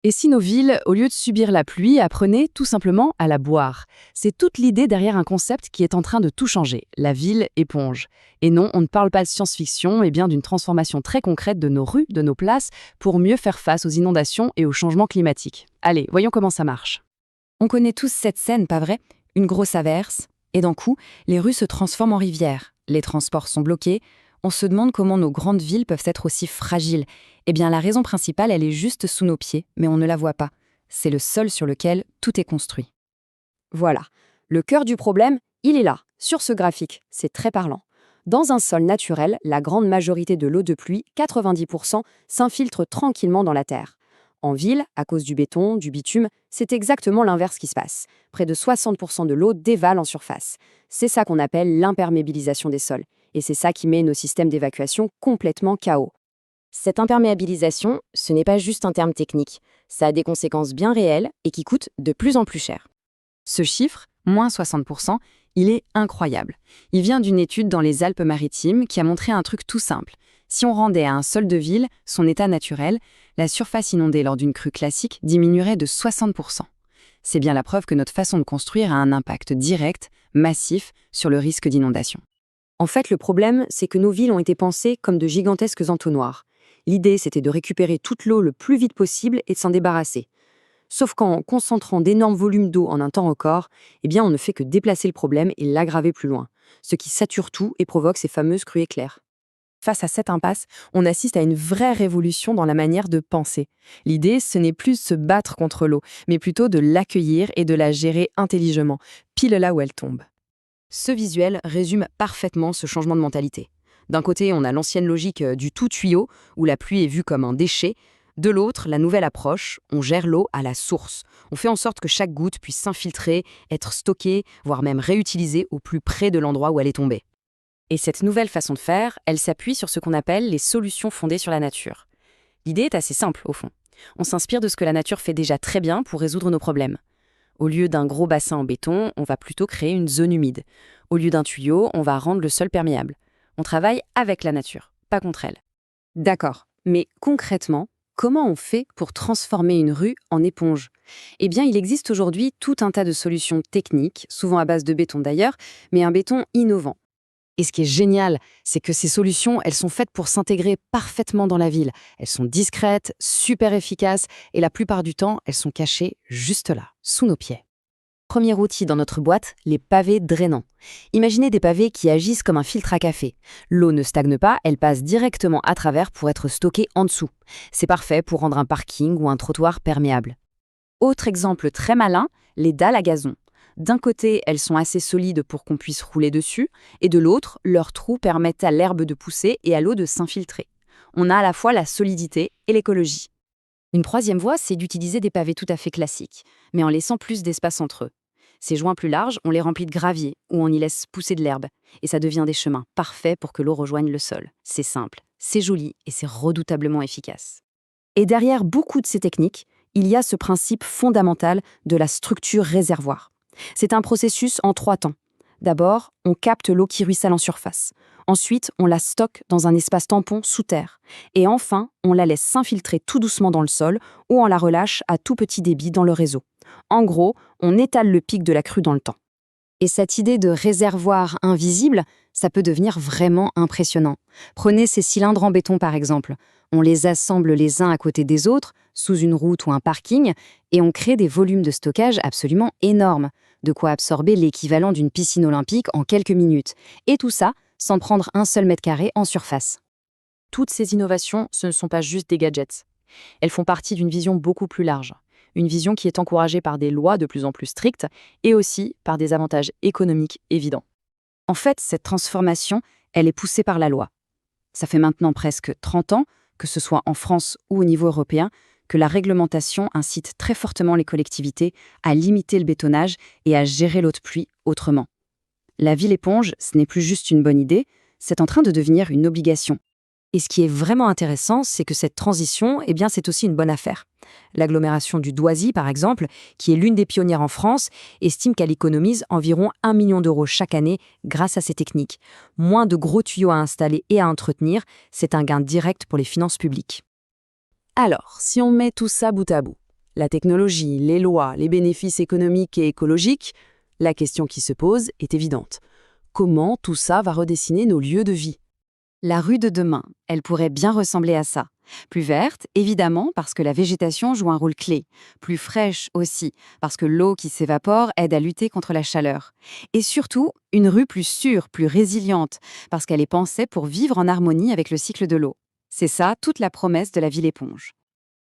Et si nos villes, au lieu de subir la pluie, apprenaient tout simplement à la boire? C'est toute l'idée derrière un concept qui est en train de tout changer, la ville éponge. Et non, on ne parle pas de science-fiction, mais bien d'une transformation très concrète de nos rues, de nos places, pour mieux faire face aux inondations et au changement climatique. Allez, voyons comment ça marche. On connaît tous cette scène, pas vrai? Une grosse averse, et d'un coup, les rues se transforment en rivières. Les transports sont bloqués. On se demande comment nos grandes villes peuvent être aussi fragiles. Eh bien, la raison principale, elle est juste sous nos pieds, mais on ne la voit pas. C'est le sol sur lequel tout est construit. Voilà. Le cœur du problème, il est là, sur ce graphique. C'est très parlant. Dans un sol naturel, la grande majorité de l'eau de pluie, 90%, s'infiltre tranquillement dans la terre. En ville, à cause du béton, du bitume, c'est exactement l'inverse qui se passe. Près de 60% de l'eau dévale en surface. C'est ça qu'on appelle l'imperméabilisation des sols. Et c'est ça qui met nos systèmes d'évacuation complètement KO. Cette imperméabilisation, ce n'est pas juste un terme technique. Ça a des conséquences bien réelles et qui coûtent de plus en plus cher. Ce chiffre, moins 60%, il est incroyable. Il vient d'une étude dans les Alpes-Maritimes qui a montré un truc tout simple. Si on rendait à un sol de ville son état naturel, la surface inondée lors d'une crue classique diminuerait de 60%. C'est bien la preuve que notre façon de construire a un impact direct, massif, sur le risque d'inondation. En fait, le problème, c'est que nos villes ont été pensées comme de gigantesques entonnoirs. L'idée, c'était de récupérer toute l'eau le plus vite possible et de s'en débarrasser. Sauf qu'en concentrant d'énormes volumes d'eau en un temps record, eh bien, on ne fait que déplacer le problème et l'aggraver plus loin, ce qui sature tout et provoque ces fameuses crues éclairs. Face à cette impasse, on assiste à une vraie révolution dans la manière de penser. L'idée, ce n'est plus de se battre contre l'eau, mais plutôt de l'accueillir et de la gérer intelligemment, pile là où elle tombe. Ce visuel résume parfaitement ce changement de mentalité. D'un côté, on a l'ancienne logique du tout tuyau, où la pluie est vue comme un déchet. De l'autre, la nouvelle approche, on gère l'eau à la source. On fait en sorte que chaque goutte puisse s'infiltrer, être stockée, voire même réutilisée au plus près de l'endroit où elle est tombée. Et cette nouvelle façon de faire, elle s'appuie sur ce qu'on appelle les solutions fondées sur la nature. L'idée est assez simple, au fond. On s'inspire de ce que la nature fait déjà très bien pour résoudre nos problèmes. Au lieu d'un gros bassin en béton, on va plutôt créer une zone humide. Au lieu d'un tuyau, on va rendre le sol perméable. On travaille avec la nature, pas contre elle. D'accord, mais concrètement, comment on fait pour transformer une rue en éponge? Eh bien, il existe aujourd'hui tout un tas de solutions techniques, souvent à base de béton d'ailleurs, mais un béton innovant. Et ce qui est génial, c'est que ces solutions, elles sont faites pour s'intégrer parfaitement dans la ville. Elles sont discrètes, super efficaces, et la plupart du temps, elles sont cachées juste là, sous nos pieds. Premier outil dans notre boîte, les pavés drainants. Imaginez des pavés qui agissent comme un filtre à café. L'eau ne stagne pas, elle passe directement à travers pour être stockée en dessous. C'est parfait pour rendre un parking ou un trottoir perméable. Autre exemple très malin, les dalles à gazon. D'un côté, elles sont assez solides pour qu'on puisse rouler dessus, et de l'autre, leurs trous permettent à l'herbe de pousser et à l'eau de s'infiltrer. On a à la fois la solidité et l'écologie. Une troisième voie, c'est d'utiliser des pavés tout à fait classiques, mais en laissant plus d'espace entre eux. Ces joints plus larges, on les remplit de gravier ou on y laisse pousser de l'herbe, et ça devient des chemins parfaits pour que l'eau rejoigne le sol. C'est simple, c'est joli et c'est redoutablement efficace. Et derrière beaucoup de ces techniques, il y a ce principe fondamental de la structure réservoir. C'est un processus en 3 temps. D'abord, on capte l'eau qui ruisselle en surface. Ensuite, on la stocke dans un espace tampon sous terre. Et enfin, on la laisse s'infiltrer tout doucement dans le sol ou on la relâche à tout petit débit dans le réseau. En gros, on étale le pic de la crue dans le temps. Et cette idée de réservoir invisible, ça peut devenir vraiment impressionnant. Prenez ces cylindres en béton par exemple. On les assemble les uns à côté des autres, sous une route ou un parking, et on crée des volumes de stockage absolument énormes, de quoi absorber l'équivalent d'une piscine olympique en quelques minutes. Et tout ça, sans prendre un seul mètre carré en surface. Toutes ces innovations, ce ne sont pas juste des gadgets. Elles font partie d'une vision beaucoup plus large. Une vision qui est encouragée par des lois de plus en plus strictes et aussi par des avantages économiques évidents. En fait, cette transformation, elle est poussée par la loi. Ça fait maintenant presque 30 ans, que ce soit en France ou au niveau européen, que la réglementation incite très fortement les collectivités à limiter le bétonnage et à gérer l'eau de pluie autrement. La ville éponge, ce n'est plus juste une bonne idée, c'est en train de devenir une obligation. Et ce qui est vraiment intéressant, c'est que cette transition, eh bien, c'est aussi une bonne affaire. L'agglomération du Doisy, par exemple, qui est l'une des pionnières en France, estime qu'elle économise environ 1 million d'euros chaque année grâce à ces techniques. Moins de gros tuyaux à installer et à entretenir, c'est un gain direct pour les finances publiques. Alors, si on met tout ça bout à bout, La technologie, les lois, les bénéfices économiques et écologiques, la question qui se pose est évidente. Comment tout ça va redessiner nos lieux de vie? La rue de demain, elle pourrait bien ressembler à ça. Plus verte, évidemment, parce que la végétation joue un rôle clé. Plus fraîche aussi, parce que l'eau qui s'évapore aide à lutter contre la chaleur. Et surtout, une rue plus sûre, plus résiliente, parce qu'elle est pensée pour vivre en harmonie avec le cycle de l'eau. C'est ça toute la promesse de la ville éponge.